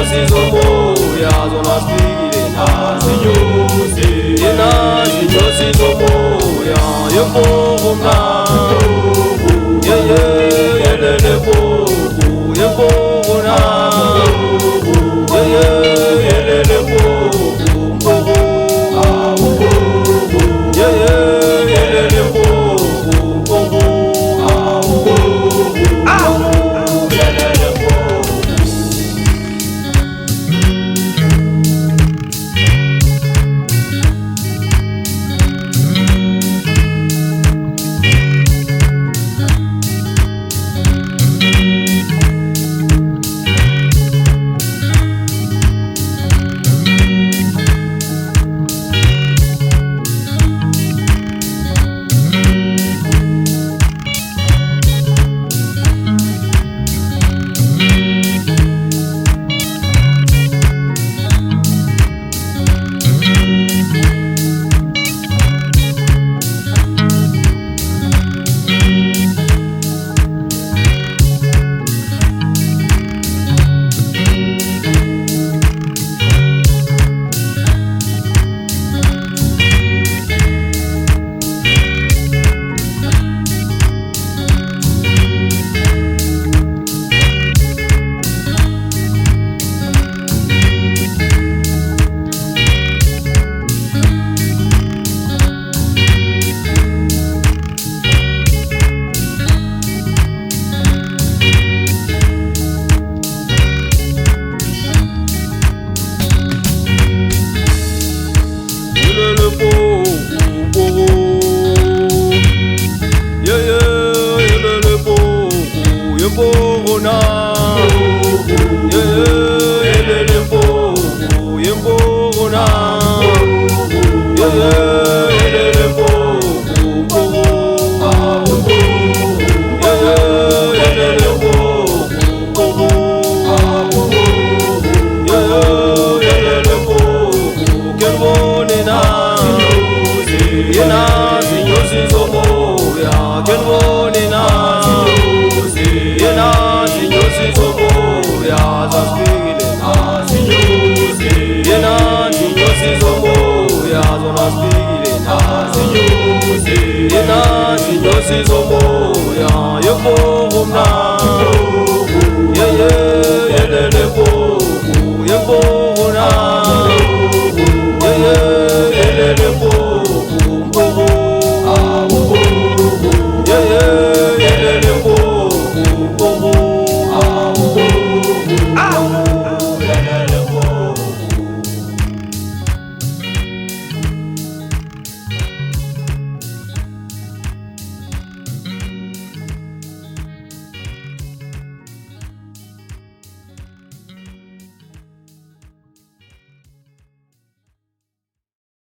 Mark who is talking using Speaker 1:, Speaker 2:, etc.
Speaker 1: zinyosi zomoya zona zifike
Speaker 2: zinyosi
Speaker 1: yena zinyosi zomoya yempogo mnandi yelele mpogo yempogo na yelele mpogo mpogo yelele mpogo mpogo Yembogona, yelele mpogo, yembogona, yelele mpogo, mpogo, yelele mpogo, mpogo, yelele mpogo, kenbonena, yena zinyosi zomoya, kenbonena. Yena zinyosi zomoya zazifike
Speaker 2: zinyosi
Speaker 1: Yena zinyosi zomoya zona zifike
Speaker 2: zinyosi
Speaker 1: Yena zinyosi zomoya yempogo mnandi